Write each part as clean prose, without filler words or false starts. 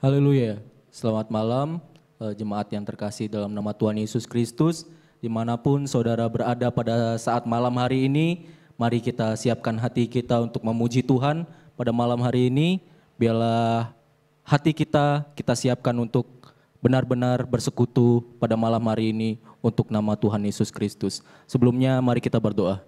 Haleluya. Selamat malam jemaat yang terkasih dalam nama Tuhan Yesus Kristus. Dimanapun saudara berada pada saat malam hari ini, mari kita siapkan hati kita untuk memuji Tuhan pada malam hari ini. Biarlah hati kita siapkan untuk benar-benar bersekutu pada malam hari ini untuk nama Tuhan Yesus Kristus. Sebelumnya mari kita berdoa.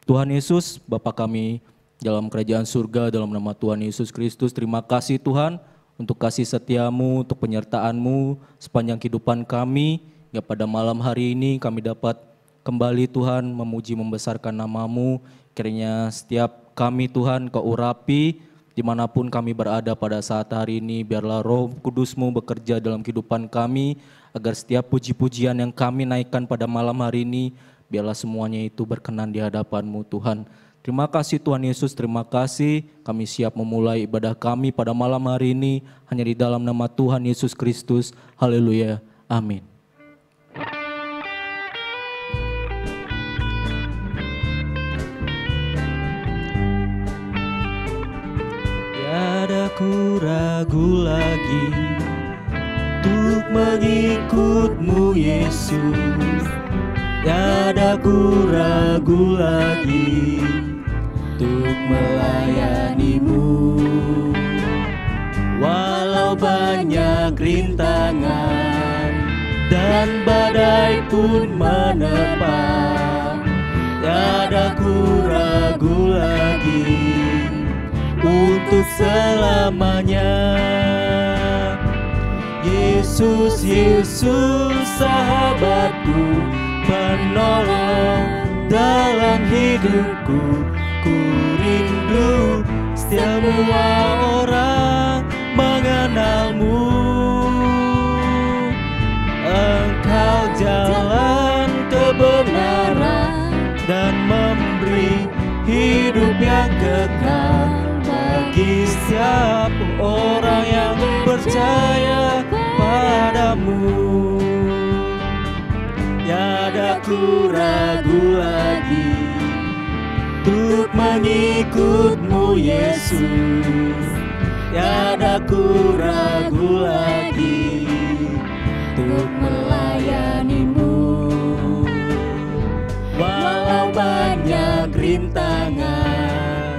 Tuhan Yesus, Bapa kami dalam kerajaan surga, dalam nama Tuhan Yesus Kristus, terima kasih Tuhan untuk kasih setiamu, untuk penyertaan-Mu sepanjang kehidupan kami. Ya, pada malam hari ini kami dapat kembali Tuhan memuji membesarkan nama-Mu. Kiranya setiap kami Tuhan Kau urapi dimanapun kami berada pada saat hari ini. Biarlah Roh Kudus-Mu bekerja dalam kehidupan kami, agar setiap puji-pujian yang kami naikkan pada malam hari ini, biarlah semuanya itu berkenan di hadapan-Mu Tuhan. Terima kasih Tuhan Yesus, terima kasih. Kami siap memulai ibadah kami pada malam hari ini hanya di dalam nama Tuhan Yesus Kristus. Haleluya. Amin. Tiada ku ragu lagi untuk mengikut-Mu Yesus. Tiada ku ragu lagi untuk melayani-Mu. Walau banyak rintangan dan badai pun menerpa, tiada ku ragu lagi untuk selamanya. Yesus, Yesus sahabatku, penolong dalam hidupku. Ku rindu semua orang mengenal-Mu. Engkau jalan kebenaran dan memberi hidup yang kekal bagi setiap orang yang percaya padamu. Tiada ku ragu lagi untuk mengikut-Mu Yesus. Tiada ku ragu lagi untuk melayani-Mu. Walau banyak rintangan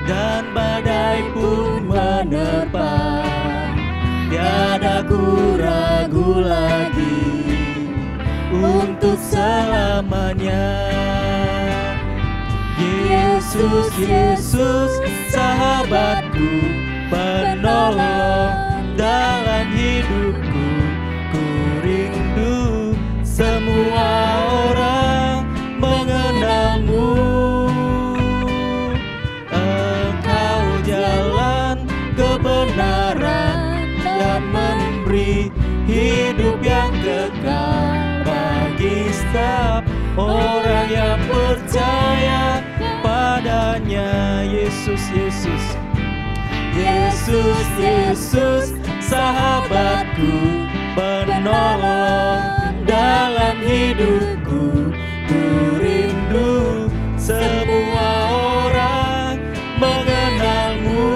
dan badai pun menerpa, tiada ku ragu lagi untuk selamanya. Yesus, Yesus sahabatku, penolong dalam hidupku. Ku rindu semua orang mengenal-Mu. Engkau jalan kebenaran dan memberi hidup yang kekal bagi setiap orang yang percaya padanya. Yesus, Yesus, Yesus, Yesus sahabatku, penolong dalam hidupku. Ku rindu semua orang mengenal-Mu.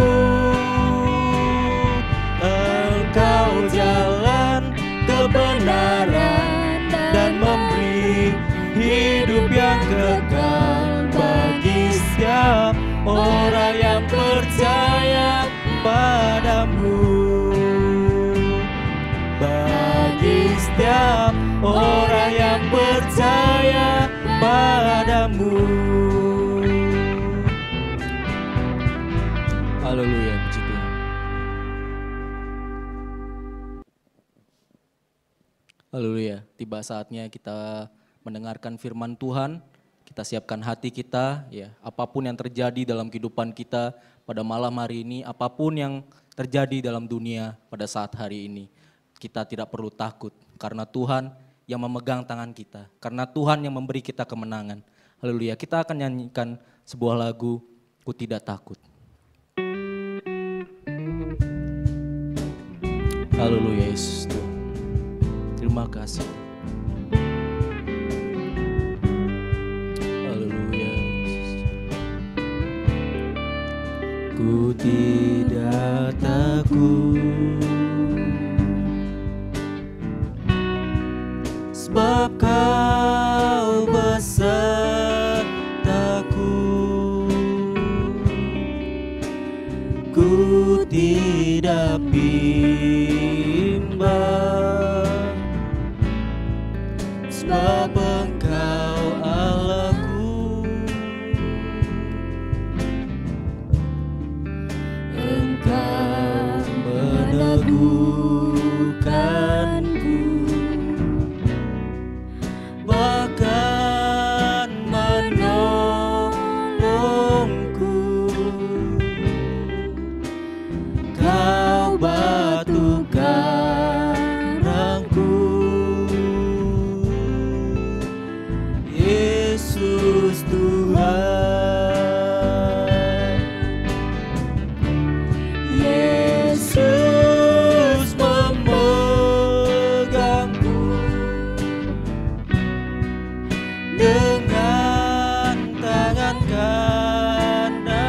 Engkau jalan kebenaran dan memberi hidup yang kekal bagi setiap orang yang percaya padamu. Bagi setiap orang yang percaya padamu. Haleluya, puji Tuhan. Haleluya, tiba saatnya kita mendengarkan firman Tuhan. Kita siapkan hati kita, ya, apapun yang terjadi dalam kehidupan kita pada malam hari ini, apapun yang terjadi dalam dunia pada saat hari ini, kita tidak perlu takut karena Tuhan yang memegang tangan kita, karena Tuhan yang memberi kita kemenangan. Haleluya, kita akan nyanyikan sebuah lagu, Ku Tidak Takut. Haleluya Yesus Tuhan, terima kasih. Ku tidak takut tidak bimbang, sebab Engkau Allahku. Engkau meneguhkanku, bahkan menolongku. Kau batu karangku, Yesus Tuhan. Yesus memegangku dengan tangan kananmu.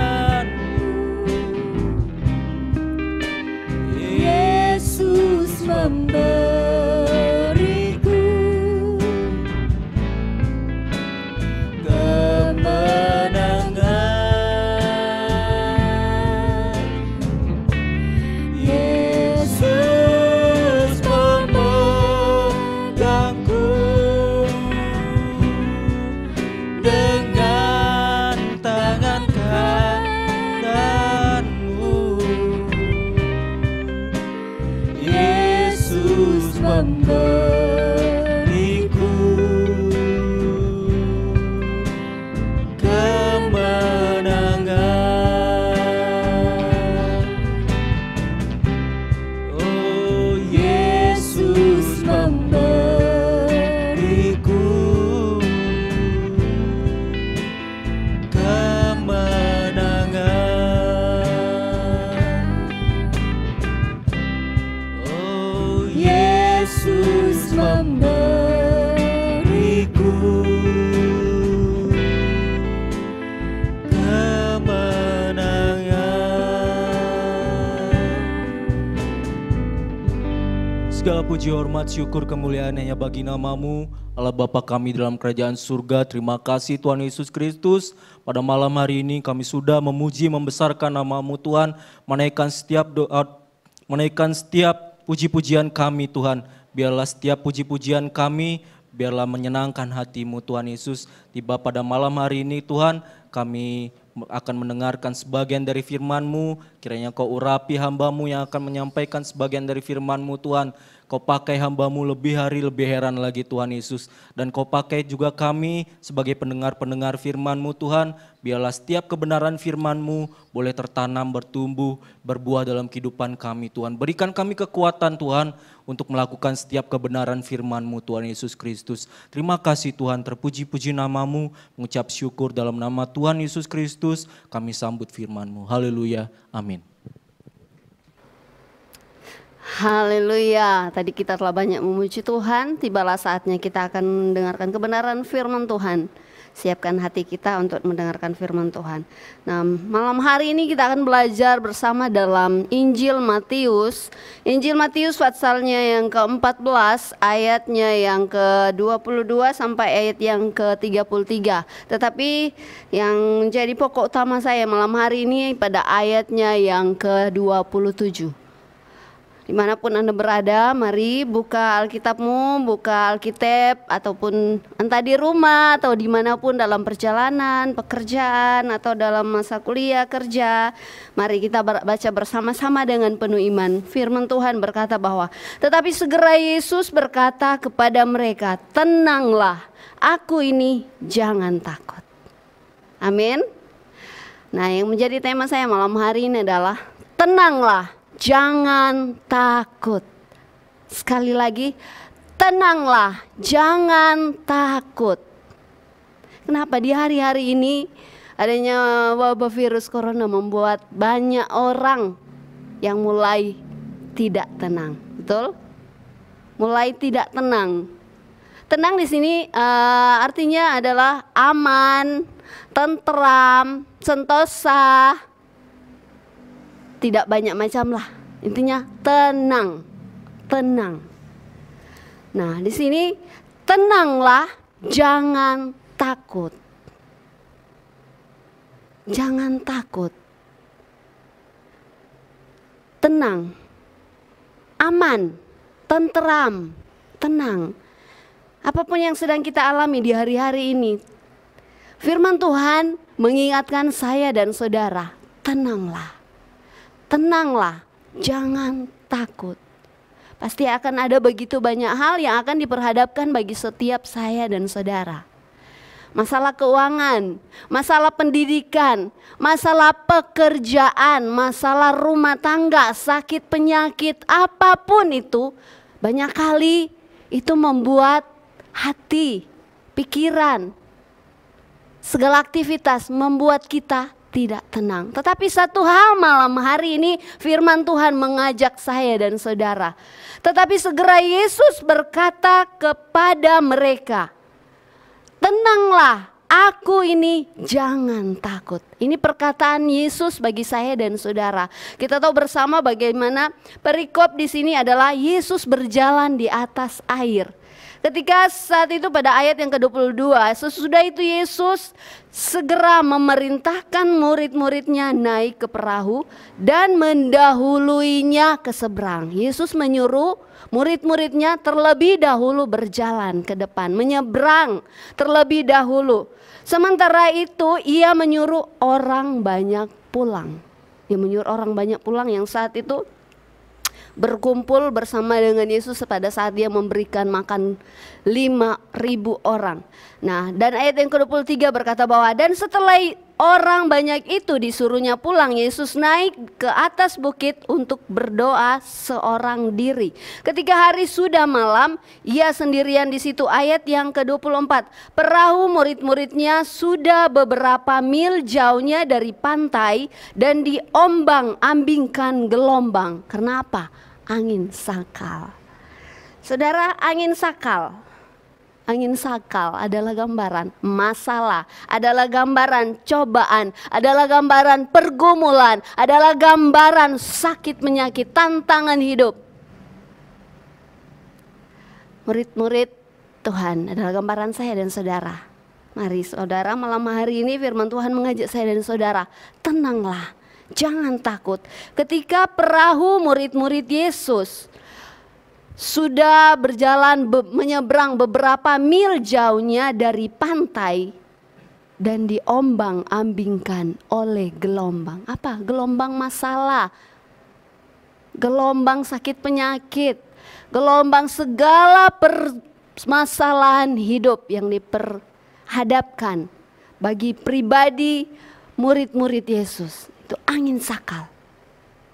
Yesus memberiku kemenangan. Yesus memegangku dengan tangan kananmu. Yesus memberiku kemenangan. Oh, Yesus memberiku kemenangan. Oh, Yesus memberiku kemenangan. Segala puji, hormat, syukur, kemuliaan hanya bagi nama-Mu, Allah Bapa kami dalam kerajaan surga. Terima kasih Tuhan Yesus Kristus. Pada malam hari ini kami sudah memuji, membesarkan nama-Mu Tuhan. Menaikkan setiap doa, menaikkan setiap puji-pujian kami Tuhan. Biarlah setiap puji-pujian kami, biarlah menyenangkan hati-Mu Tuhan Yesus. Tiba pada malam hari ini Tuhan, kami akan mendengarkan sebagian dari firman-Mu. Kiranya Kau urapi hamba-Mu yang akan menyampaikan sebagian dari firman-Mu Tuhan. Kau pakai hamba-Mu lebih hari lebih heran lagi Tuhan Yesus. Dan Kau pakai juga kami sebagai pendengar-pendengar firman-Mu Tuhan. Biarlah setiap kebenaran firman-Mu boleh tertanam, bertumbuh, berbuah dalam kehidupan kami Tuhan. Berikan kami kekuatan Tuhan untuk melakukan setiap kebenaran firman-Mu Tuhan Yesus Kristus. Terima kasih Tuhan, terpuji-puji nama-Mu, mengucap syukur dalam nama Tuhan Yesus Kristus. Kami sambut firman-Mu. Haleluya, amin. Haleluya, tadi kita telah banyak memuji Tuhan, tibalah saatnya kita akan mendengarkan kebenaran firman Tuhan. Siapkan hati kita untuk mendengarkan firman Tuhan. Nah, malam hari ini kita akan belajar bersama dalam Injil Matius. Injil Matius pasalnya yang ke-14, ayatnya yang ke-22 sampai ayat yang ke-33. Tetapi yang menjadi pokok utama saya malam hari ini pada ayatnya yang ke-27. Dimanapun Anda berada, mari buka Alkitabmu, buka Alkitab, ataupun entah di rumah atau dimanapun dalam perjalanan, pekerjaan, atau dalam masa kuliah, kerja. Mari kita baca bersama-sama dengan penuh iman. Firman Tuhan berkata bahwa, tetapi segera Yesus berkata kepada mereka, tenanglah, aku ini, jangan takut. Amin. Nah, yang menjadi tema saya malam hari ini adalah, tenanglah, jangan takut. Sekali lagi, tenanglah, jangan takut. Kenapa di hari-hari ini adanya wabah virus corona membuat banyak orang yang mulai tidak tenang, betul? Mulai tidak tenang. Tenang di sini artinya adalah aman, tentram, sentosa. Tidak banyak macam lah, intinya tenang, tenang. Nah, di sini tenanglah, jangan takut, jangan takut. tenang, aman, tenteram, tenang. Apapun yang sedang kita alami di hari-hari ini, firman Tuhan mengingatkan saya dan saudara, tenanglah, tenanglah, jangan takut. Pasti akan ada begitu banyak hal yang akan diperhadapkan bagi setiap saya dan saudara. Masalah keuangan, masalah pendidikan, masalah pekerjaan, masalah rumah tangga, sakit penyakit, apapun itu, banyak kali itu membuat hati, pikiran, segala aktivitas membuat kita tidak tenang. Tetapi satu hal malam hari ini firman Tuhan mengajak saya dan saudara. Tetapi segera Yesus berkata kepada mereka, tenanglah, aku ini, jangan takut. Ini perkataan Yesus bagi saya dan saudara. Kita tahu bersama bagaimana perikop di sini adalah Yesus berjalan di atas air. Ketika saat itu pada ayat yang ke-22, sesudah itu Yesus segera memerintahkan murid-muridnya naik ke perahu dan mendahuluinya ke seberang. Yesus menyuruh murid-muridnya terlebih dahulu berjalan ke depan, menyeberang terlebih dahulu. Sementara itu ia menyuruh orang banyak pulang. Dia menyuruh orang banyak pulang yang saat itu berkumpul bersama dengan Yesus pada saat dia memberikan makan 5.000 orang. Nah, dan ayat yang ke-23 berkata bahwa dan setelah orang banyak itu disuruhnya pulang, Yesus naik ke atas bukit untuk berdoa seorang diri. Ketika hari sudah malam, ia sendirian di situ. Ayat yang ke-24, perahu murid-muridnya sudah beberapa mil jauhnya dari pantai dan diombang-ambingkan gelombang. Kenapa? Angin sakal. Saudara, angin sakal. Angin sakal adalah gambaran masalah, adalah gambaran cobaan, adalah gambaran pergumulan, adalah gambaran sakit penyakit, tantangan hidup. Murid-murid Tuhan adalah gambaran saya dan saudara. Mari saudara, malam hari ini firman Tuhan mengajak saya dan saudara, tenanglah, jangan takut. Ketika perahu murid-murid Yesus sudah berjalan menyeberang beberapa mil jauhnya dari pantai dan diombang-ambingkan oleh gelombang. Apa? Gelombang masalah, gelombang sakit penyakit, gelombang segala permasalahan hidup yang diperhadapkan bagi pribadi murid-murid Yesus. Itu angin sakal.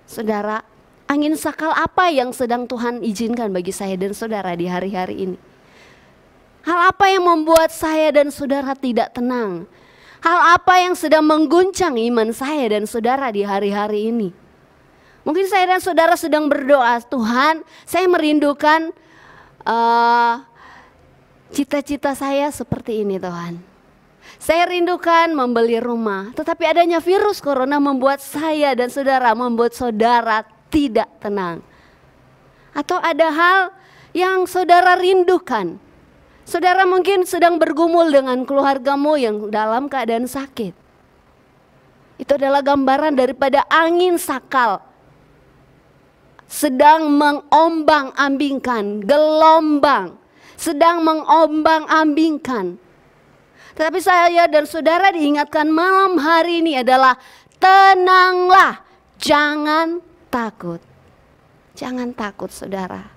Saudara, angin sakal apa yang sedang Tuhan izinkan bagi saya dan saudara di hari-hari ini? Hal apa yang membuat saya dan saudara tidak tenang? Hal apa yang sedang mengguncang iman saya dan saudara di hari-hari ini? Mungkin saya dan saudara sedang berdoa, Tuhan, saya merindukan cita-cita saya seperti ini Tuhan. Saya rindukan membeli rumah, tetapi adanya virus corona membuat saya dan saudara, membuat saudara tidak tenang. Atau ada hal yang saudara rindukan. Saudara mungkin sedang bergumul dengan keluargamu yang dalam keadaan sakit. Itu adalah gambaran daripada angin sakal sedang mengombang-ambingkan gelombang, sedang mengombang-ambingkan. Tetapi saya dan saudara diingatkan malam hari ini adalah tenanglah, jangan takut. Jangan takut saudara.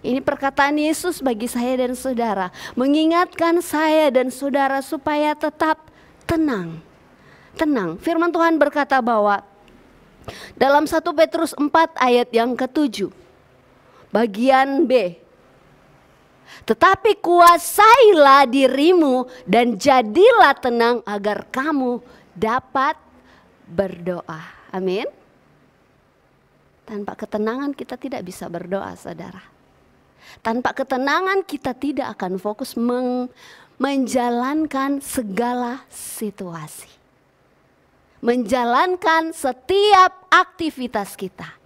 Ini perkataan Yesus bagi saya dan saudara, mengingatkan saya dan saudara supaya tetap tenang. Tenang. Firman Tuhan berkata bahwa dalam 1 Petrus 4 ayat yang ke-7 bagian B, tetapi kuasailah dirimu dan jadilah tenang agar kamu dapat berdoa. Amin. Tanpa ketenangan kita tidak bisa berdoa saudara. Tanpa ketenangan kita tidak akan fokus menjalankan segala situasi. Menjalankan setiap aktivitas kita.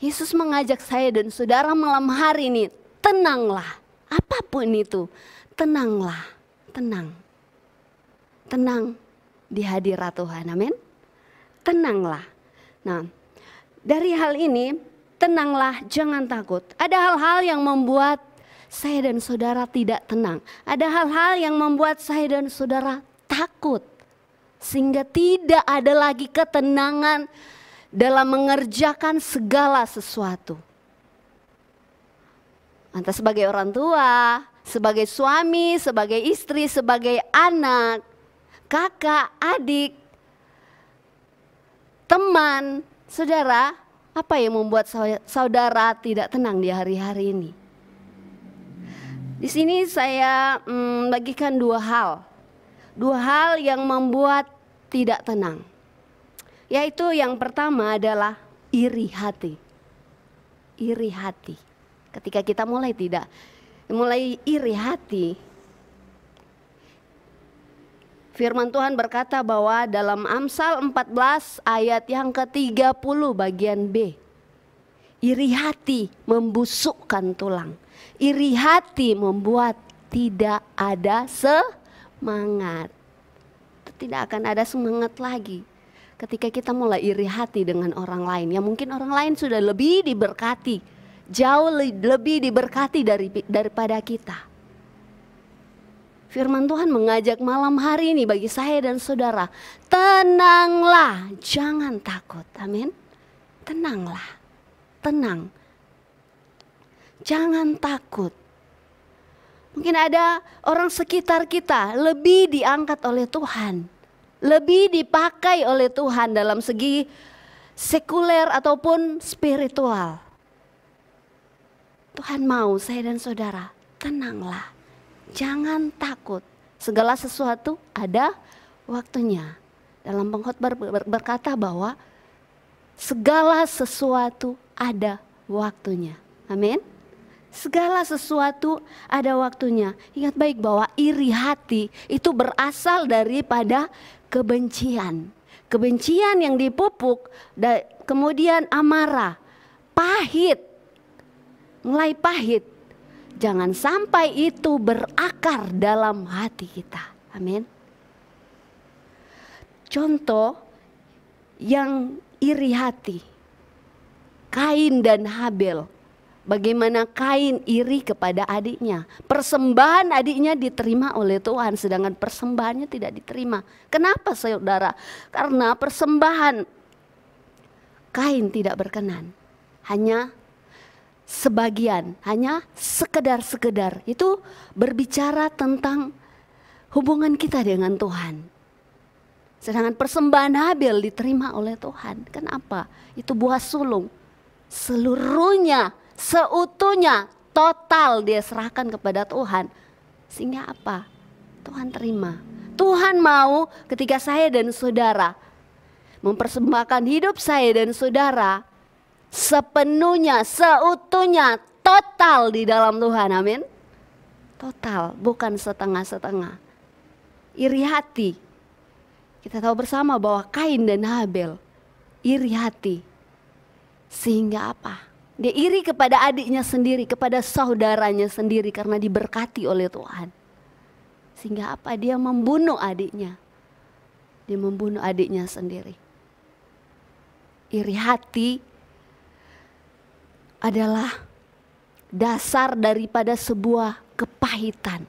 Yesus mengajak saya dan saudara malam hari ini, tenanglah, apapun itu, tenanglah, tenang. Tenang di hadirat Tuhan, amin. Tenanglah. Nah, Dari hal ini, tenanglah, jangan takut. Ada hal-hal yang membuat saya dan saudara tidak tenang. Ada hal-hal yang membuat saya dan saudara takut. Sehingga tidak ada lagi ketenangan dalam mengerjakan segala sesuatu. Entah sebagai orang tua, sebagai suami, sebagai istri, sebagai anak, kakak, adik, teman, saudara, apa yang membuat saudara tidak tenang di hari-hari ini? Di sini saya bagikan dua hal yang membuat tidak tenang. Yaitu yang pertama adalah iri hati. Iri hati. Ketika kita mulai iri hati, firman Tuhan berkata bahwa dalam Amsal 14 ayat yang ke-30 bagian B. Iri hati membusukkan tulang. Iri hati membuat tidak ada semangat. Tidak akan ada semangat lagi ketika kita mulai iri hati dengan orang lain. Yang mungkin orang lain sudah lebih diberkati, jauh lebih diberkati daripada kita. Firman Tuhan mengajak malam hari ini bagi saya dan saudara, tenanglah, jangan takut. Amin. Tenanglah, tenang. Jangan takut. Mungkin ada orang sekitar kita lebih diangkat oleh Tuhan, lebih dipakai oleh Tuhan dalam segi sekuler ataupun spiritual. Tuhan mau saya dan saudara, tenanglah, jangan takut. Segala sesuatu ada waktunya. Dalam pengkhotbah berkata bahwa segala sesuatu ada waktunya. Amin. Segala sesuatu ada waktunya. Ingat baik bahwa iri hati itu berasal daripada kebencian. Kebencian yang dipupuk, kemudian amarah, pahit. Mulai pahit. Jangan sampai itu berakar dalam hati kita. Amin. Contoh yang iri hati. Kain dan Habel. Bagaimana Kain iri kepada adiknya. Persembahan adiknya diterima oleh Tuhan, sedangkan persembahannya tidak diterima. Kenapa saudara? Karena persembahan Kain tidak berkenan. Hanya sebagian, hanya sekedar-sekedar. Itu berbicara tentang hubungan kita dengan Tuhan. Sedangkan persembahan Habel diterima oleh Tuhan. Kenapa? Itu buah sulung. Seluruhnya, seutuhnya, total dia serahkan kepada Tuhan. Sehingga apa? Tuhan terima. Tuhan mau ketika saya dan saudara mempersembahkan hidup saya dan saudara sepenuhnya, seutuhnya, total di dalam Tuhan. Amin. Total, bukan setengah-setengah. Iri hati. Kita tahu bersama bahwa Kain dan Habel iri hati. Sehingga apa? Dia iri kepada adiknya sendiri, kepada saudaranya sendiri karena diberkati oleh Tuhan. Sehingga apa? Dia membunuh adiknya. Dia membunuh adiknya sendiri. Iri hati adalah dasar daripada sebuah kepahitan.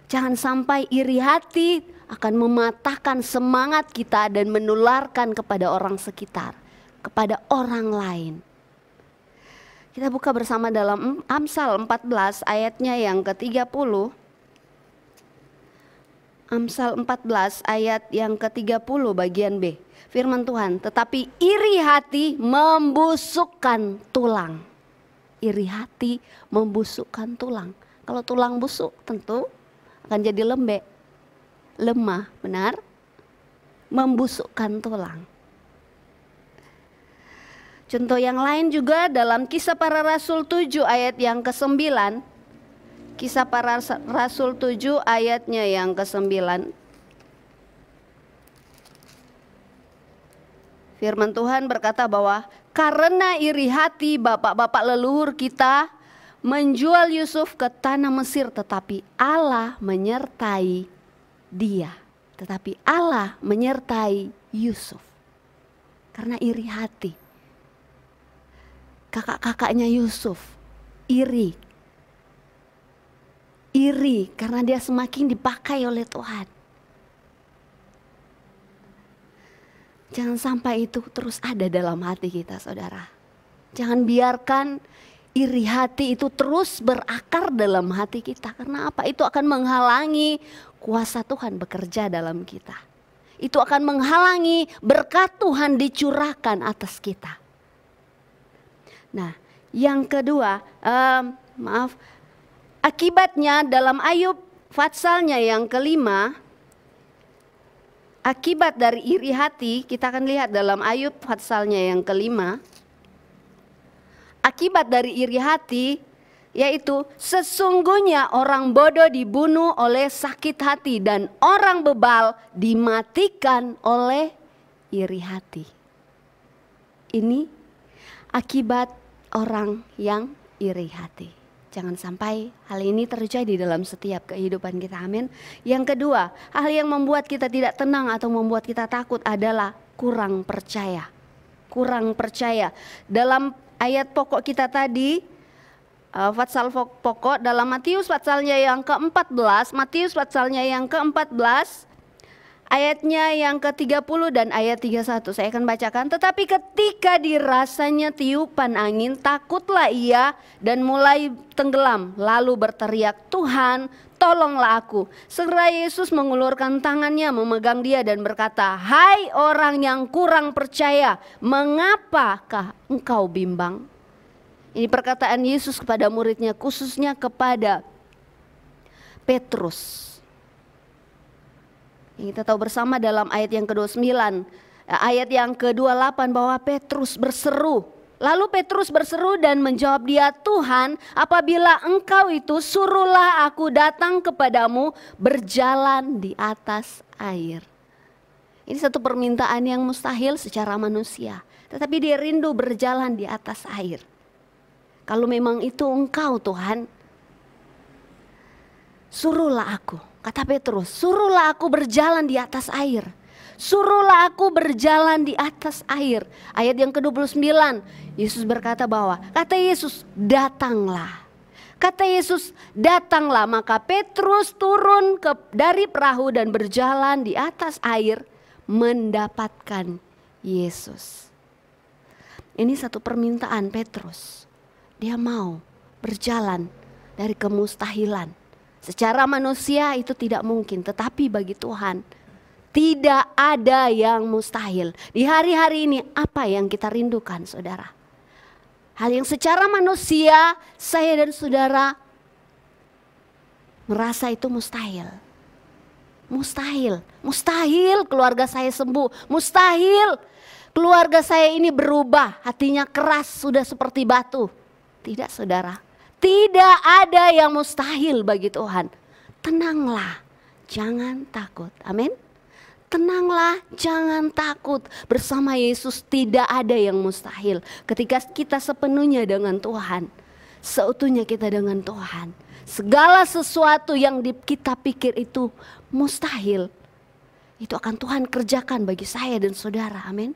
Jangan sampai iri hati akan mematahkan semangat kita dan menularkan kepada orang sekitar, kepada orang lain. Kita buka bersama dalam Amsal 14 ayatnya yang ke-30. Amsal 14 ayat yang ke-30 bagian B. Firman Tuhan, tetapi iri hati membusukkan tulang. Iri hati membusukkan tulang. Kalau tulang busuk tentu akan jadi lembek, lemah, benar? Membusukkan tulang. Contoh yang lain juga dalam Kisah Para Rasul 7 ayat yang ke-9. Kisah Para Rasul 7 ayatnya yang ke-9. Firman Tuhan berkata bahwa karena iri hati bapak-bapak leluhur kita menjual Yusuf ke tanah Mesir, tetapi Allah menyertai dia. Tetapi Allah menyertai Yusuf. Karena iri hati. kakak-kakaknya Yusuf iri. Iri karena dia semakin dipakai oleh Tuhan. Jangan sampai itu terus ada dalam hati kita, saudara. Jangan biarkan iri hati itu terus berakar dalam hati kita. Karena apa? Itu akan menghalangi kuasa Tuhan bekerja dalam kita. Itu akan menghalangi berkat Tuhan dicurahkan atas kita. Nah, yang kedua, akibatnya dalam Ayub patsalnya yang kelima, akibat dari iri hati, kita akan lihat dalam Ayub patsalnya yang kelima. Akibat dari iri hati yaitu sesungguhnya orang bodoh dibunuh oleh sakit hati dan orang bebal dimatikan oleh iri hati. Ini akibat orang yang iri hati. Jangan sampai hal ini terjadi dalam setiap kehidupan kita, amin. Yang kedua, hal yang membuat kita tidak tenang atau membuat kita takut adalah kurang percaya. Kurang percaya. Dalam ayat pokok kita tadi, patsal pokok dalam Matius patsalnya yang ke-14, Matius patsalnya yang ke-14, ayatnya yang ke-30 dan ayat 31 saya akan bacakan. Tetapi ketika dirasanya tiupan angin, takutlah ia dan mulai tenggelam. Lalu berteriak, Tuhan tolonglah aku. Segera Yesus mengulurkan tangannya memegang dia dan berkata, hai orang yang kurang percaya, mengapakah engkau bimbang? Ini perkataan Yesus kepada muridnya, khususnya kepada Petrus. Kita tahu bersama dalam ayat yang ke-29, ayat yang ke-28 bahwa Petrus berseru. Lalu Petrus berseru dan menjawab dia, Tuhan, apabila engkau itu, suruhlah aku datang kepadamu berjalan di atas air. Ini satu permintaan yang mustahil secara manusia, tetapi dia rindu berjalan di atas air. Kalau memang itu engkau Tuhan, suruhlah aku. Kata Petrus, suruhlah aku berjalan di atas air. Suruhlah aku berjalan di atas air. Ayat yang ke-29, Yesus berkata bahwa, kata Yesus, datanglah. Kata Yesus, datanglah. Maka Petrus turun dari perahu dan berjalan di atas air mendapatkan Yesus. Ini satu permintaan Petrus. Dia mau berjalan dari kemustahilan. Secara manusia itu tidak mungkin, tetapi bagi Tuhan tidak ada yang mustahil. Di hari-hari ini apa yang kita rindukan, saudara? Hal yang secara manusia saya dan saudara merasa itu mustahil. Mustahil, mustahil keluarga saya sembuh, mustahil keluarga saya ini berubah, hatinya keras sudah seperti batu. Tidak, saudara. Tidak ada yang mustahil bagi Tuhan. Tenanglah, jangan takut. Amin. Tenanglah, jangan takut. Bersama Yesus tidak ada yang mustahil. Ketika kita sepenuhnya dengan Tuhan, seutuhnya kita dengan Tuhan, segala sesuatu yang kita pikir itu mustahil, itu akan Tuhan kerjakan bagi saya dan saudara. Amin.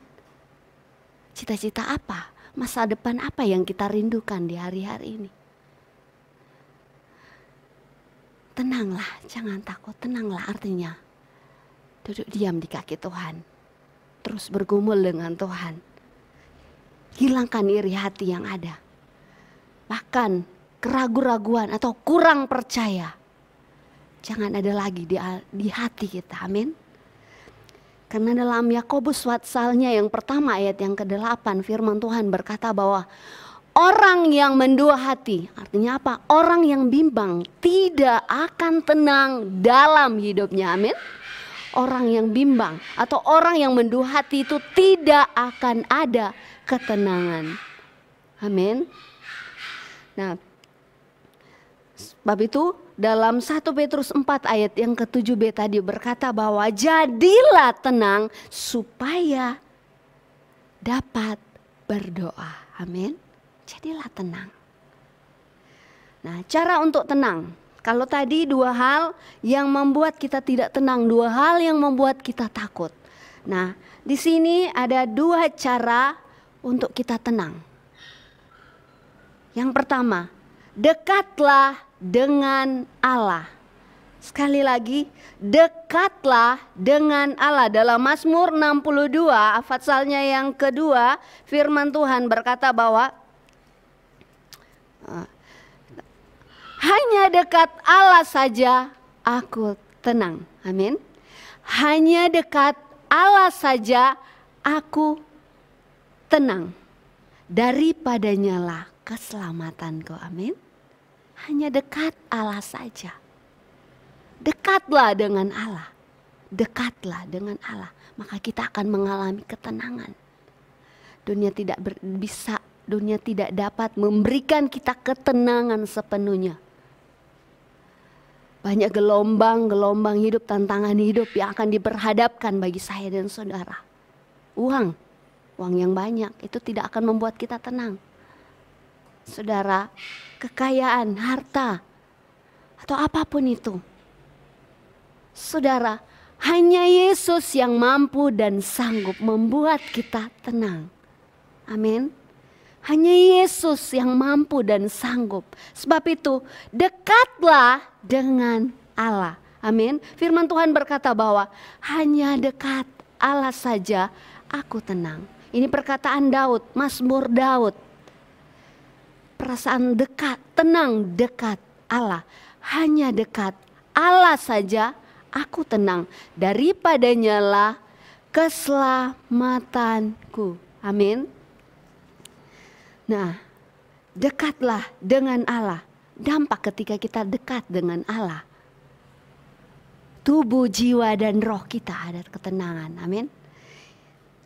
Cita-cita apa? Masa depan apa yang kita rindukan di hari-hari ini? Tenanglah, jangan takut. Tenanglah artinya duduk diam di kaki Tuhan. Terus bergumul dengan Tuhan. Hilangkan iri hati yang ada. Bahkan keraguan-raguan atau kurang percaya. Jangan ada lagi di hati kita. Amin. Karena dalam Yakobus patsalnya yang pertama ayat yang ke-8 firman Tuhan berkata bahwa orang yang mendua hati, artinya apa? Orang yang bimbang tidak akan tenang dalam hidupnya. Amin. Orang yang bimbang atau orang yang mendua hati itu tidak akan ada ketenangan. Amin. Nah, sebab itu dalam 1 Petrus 4 ayat yang ke-7b tadi berkata bahwa jadilah tenang supaya dapat berdoa. Amin. Jadilah tenang. Nah, cara untuk tenang. Kalau tadi dua hal yang membuat kita tidak tenang, dua hal yang membuat kita takut. Nah, di sini ada dua cara untuk kita tenang. Yang pertama, dekatlah dengan Allah. Sekali lagi, dekatlah dengan Allah. Dalam Mazmur 62, pasalnya yang kedua, firman Tuhan berkata bahwa hanya dekat Allah saja aku tenang. Amin. Hanya dekat Allah saja aku tenang. Daripadanya lah keselamatanku. Amin. Hanya dekat Allah saja. Dekatlah dengan Allah. Dekatlah dengan Allah. Maka kita akan mengalami ketenangan. Dunia tidak dapat memberikan kita ketenangan sepenuhnya. Banyak gelombang hidup, tantangan hidup yang akan diperhadapkan bagi saya dan saudara. Uang yang banyak itu tidak akan membuat kita tenang. Saudara, kekayaan, harta, atau apapun itu. Saudara, hanya Yesus yang mampu dan sanggup membuat kita tenang. Amin. Hanya Yesus yang mampu dan sanggup. Sebab itu, dekatlah dengan Allah. Amin. Firman Tuhan berkata bahwa hanya dekat Allah saja aku tenang. Ini perkataan Daud, Mazmur Daud. Perasaan dekat, tenang dekat Allah. Hanya dekat Allah saja aku tenang. Daripadanya lah keselamatanku. Amin. Nah, dekatlah dengan Allah. Dampak ketika kita dekat dengan Allah, tubuh, jiwa, dan roh kita ada ketenangan. Amin.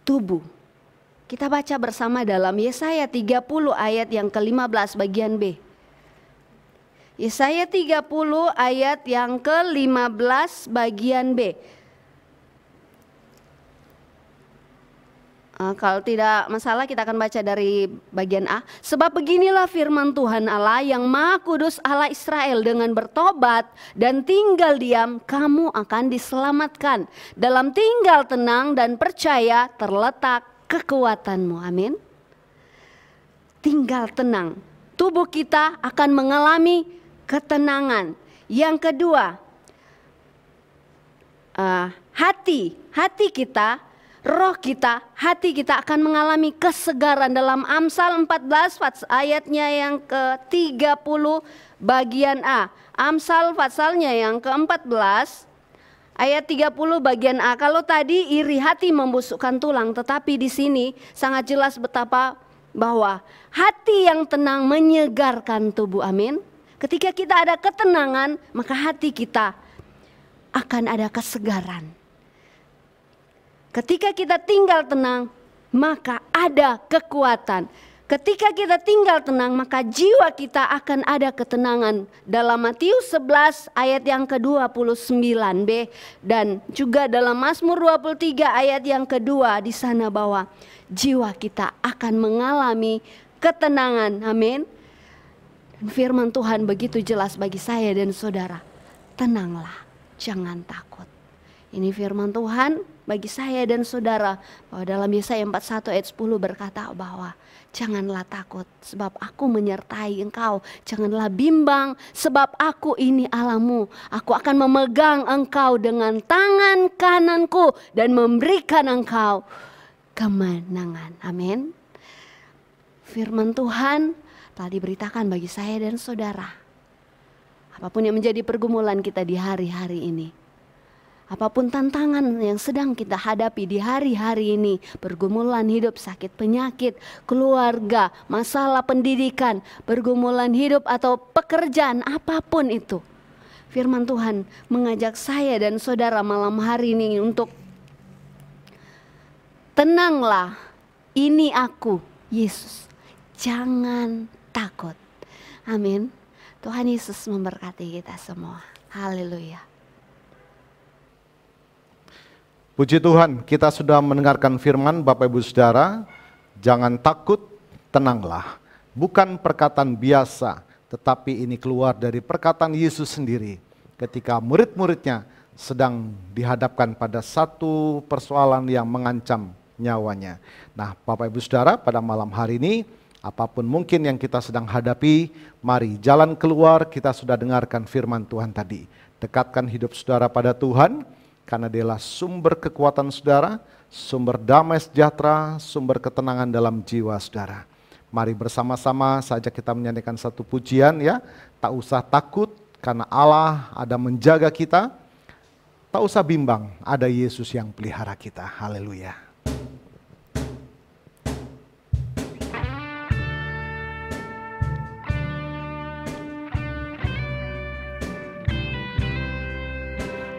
Tubuh. Kita baca bersama dalam Yesaya 30 ayat yang ke-15 bagian B. Yesaya 30 ayat yang ke-15 bagian B. Kalau tidak masalah kita akan baca dari bagian A. Sebab beginilah firman Tuhan Allah yang Maha Kudus Allah Israel, dengan bertobat dan tinggal diam kamu akan diselamatkan. Dalam tinggal tenang dan percaya terletak kekuatanmu. Amin. Tinggal tenang. Tubuh kita akan mengalami ketenangan. Yang kedua, hati kita, roh kita, hati kita akan mengalami kesegaran. Dalam Amsal 14 ayatnya yang ke-30 bagian A. Amsal pasalnya yang ke-14 ayat 30 bagian A. Kalau tadi iri hati membusukkan tulang, tetapi di sini sangat jelas betapa bahwa hati yang tenang menyegarkan tubuh. Amin. Ketika kita ada ketenangan, maka hati kita akan ada kesegaran. Ketika kita tinggal tenang, maka ada kekuatan. Ketika kita tinggal tenang, maka jiwa kita akan ada ketenangan. Dalam Matius 11 ayat yang ke-29b dan juga dalam Mazmur 23 ayat yang kedua, di sana bahwa jiwa kita akan mengalami ketenangan. Amin. Dan firman Tuhan begitu jelas bagi saya dan saudara. Tenanglah, jangan takut. Ini firman Tuhan bagi saya dan saudara, bahwa dalam Yesaya 41 ayat 10 berkata bahwa janganlah takut sebab aku menyertai engkau. Janganlah bimbang sebab aku ini Allahmu. Aku akan memegang engkau dengan tangan kananku dan memberikan engkau kemenangan. Amin. Firman Tuhan telah diberitakan bagi saya dan saudara. Apapun yang menjadi pergumulan kita di hari-hari ini, apapun tantangan yang sedang kita hadapi di hari-hari ini, pergumulan hidup, sakit penyakit, keluarga, masalah pendidikan, pergumulan hidup atau pekerjaan, apapun itu, firman Tuhan mengajak saya dan saudara malam hari ini untuk tenanglah, ini aku, Yesus, jangan takut. Amin. Tuhan Yesus memberkati kita semua. Haleluya. Puji Tuhan, kita sudah mendengarkan firman Bapak Ibu Saudara. Jangan takut, tenanglah. Bukan perkataan biasa, tetapi ini keluar dari perkataan Yesus sendiri. Ketika murid-muridnya sedang dihadapkan pada satu persoalan yang mengancam nyawanya. Nah, Bapak Ibu Saudara, pada malam hari ini Apapun mungkin yang kita sedang hadapi, mari jalan keluar. Kita sudah dengarkan firman Tuhan tadi. Dekatkan hidup saudara pada Tuhan, karena Dialah sumber kekuatan saudara, sumber damai sejahtera, sumber ketenangan dalam jiwa saudara. Mari bersama-sama saja kita menyanyikan satu pujian ya. Tak usah takut, karena Allah ada menjaga kita. Tak usah bimbang, ada Yesus yang pelihara kita. Haleluya.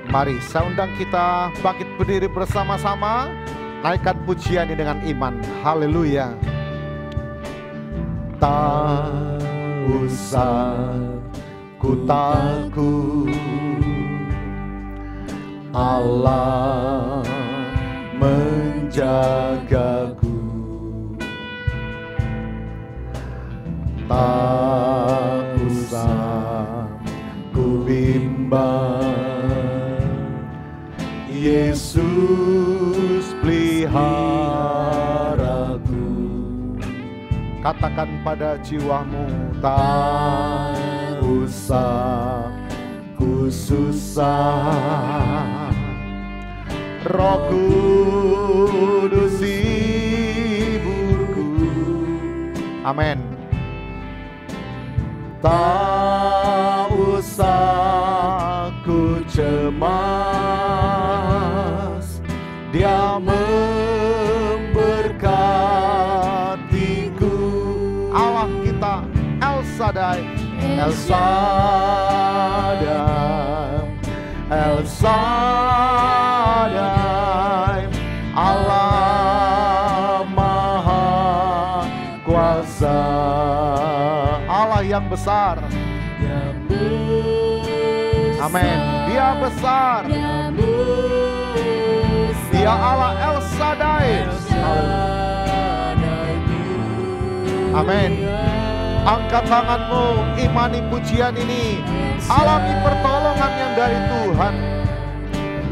Mari saya undang kita bangkit berdiri bersama-sama. Naikkan pujian ini dengan iman. Haleluya. Tak usah ku takut, Allah menjagaku. Tak usah ku bimbang, Yesus peliharaku. Katakan pada jiwamu, tak usah ku susah, Roh Kudus hiburku. Amin. Tak usah ku cemas, Dia memberkatiku. Allah kita El Shaddai, El Shaddai, El Shaddai, Allah Maha Kuasa, Allah yang besar. Amin. Dia besar. Dia Allah El Shaddai. Amin. Angkat tanganmu, imani pujian ini. Alami pertolongan yang dari Tuhan.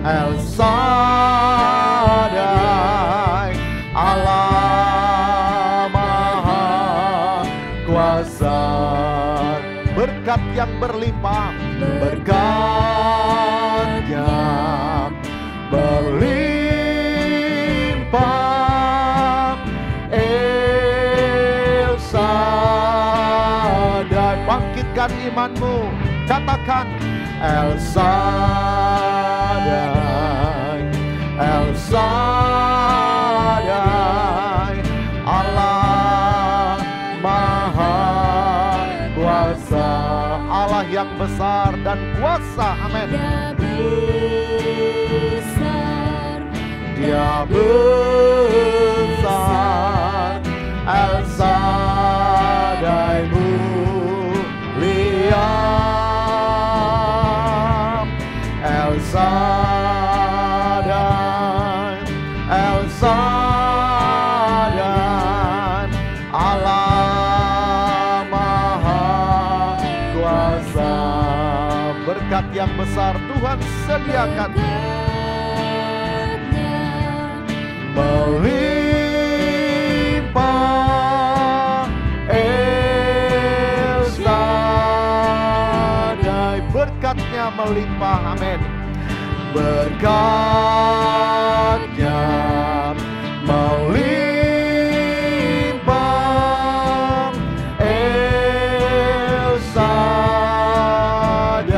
El Shaddai, Allah Maha Kuasa. Berkat yang berlimpah, berkatnya berlimpah. El Shaddai, bangkitkan imanmu, katakan El Shaddai, El Shaddai, Allah Maha Kuasa, Allah yang besar dan kuasa. Amin. Dia besar, El Shaddai mulia, El Shaddai, El Shaddai, Allah Maha Kuasa. Berkat yang besar Tuhan sediakan, melimpah. El Shaddai, berkatnya melimpah. Amin. Berkatnya melimpah. El Shaddai,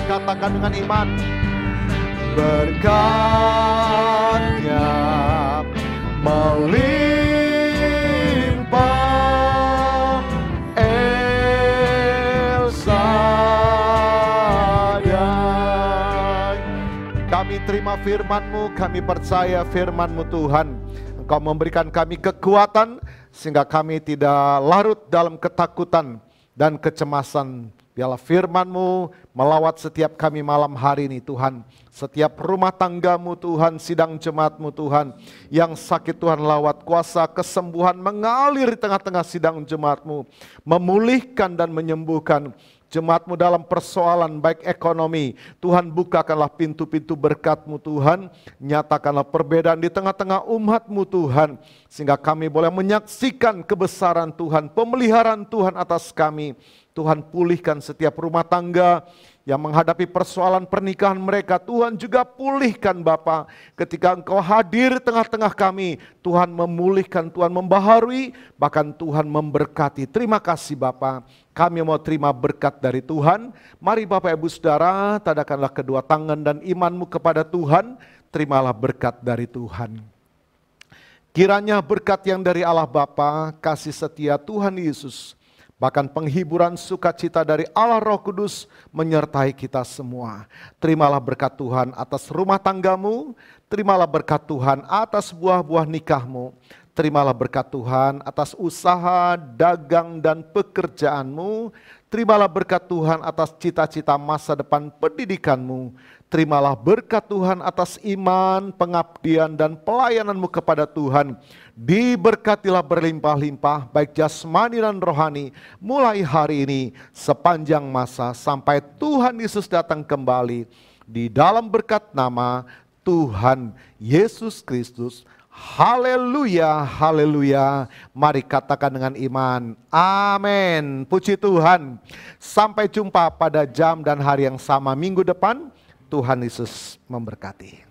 katakan dengan iman. Berkatnya melimpah. El Shaddai. Kami terima firman-Mu, kami percaya firman-Mu Tuhan. Engkau memberikan kami kekuatan sehingga kami tidak larut dalam ketakutan dan kecemasan. Biarlah firman-Mu melawat setiap kami malam hari ini Tuhan. Setiap rumah tanggamu Tuhan, sidang jemaat-Mu Tuhan. Yang sakit Tuhan lawat, kuasa kesembuhan mengalir di tengah-tengah sidang jemaat-Mu. Memulihkan dan menyembuhkan. Jemaat-Mu dalam persoalan baik ekonomi, Tuhan bukakanlah pintu-pintu berkat-Mu Tuhan, nyatakanlah perbedaan di tengah-tengah umat-Mu Tuhan, sehingga kami boleh menyaksikan kebesaran Tuhan, pemeliharaan Tuhan atas kami. Tuhan pulihkan setiap rumah tangga yang menghadapi persoalan pernikahan mereka. Tuhan juga pulihkan Bapa. Ketika Engkau hadir tengah-tengah kami, Tuhan memulihkan, Tuhan membaharui, bahkan Tuhan memberkati. Terima kasih Bapa. Kami mau terima berkat dari Tuhan. Mari Bapak Ibu Saudara, tadakanlah kedua tangan dan imanmu kepada Tuhan. Terimalah berkat dari Tuhan. Kiranya berkat yang dari Allah Bapa, kasih setia Tuhan Yesus, bahkan penghiburan sukacita dari Allah Roh Kudus menyertai kita semua. Terimalah berkat Tuhan atas rumah tanggamu, terimalah berkat Tuhan atas buah-buah nikahmu, terimalah berkat Tuhan atas usaha, dagang, dan pekerjaanmu, terimalah berkat Tuhan atas cita-cita masa depan pendidikanmu, terimalah berkat Tuhan atas iman, pengabdian, dan pelayananmu kepada Tuhan. Diberkatilah berlimpah-limpah baik jasmani dan rohani mulai hari ini sepanjang masa sampai Tuhan Yesus datang kembali, di dalam berkat nama Tuhan Yesus Kristus. Haleluya, haleluya. Mari katakan dengan iman, amin. Puji Tuhan. Sampai jumpa pada jam dan hari yang sama minggu depan. Tuhan Yesus memberkati.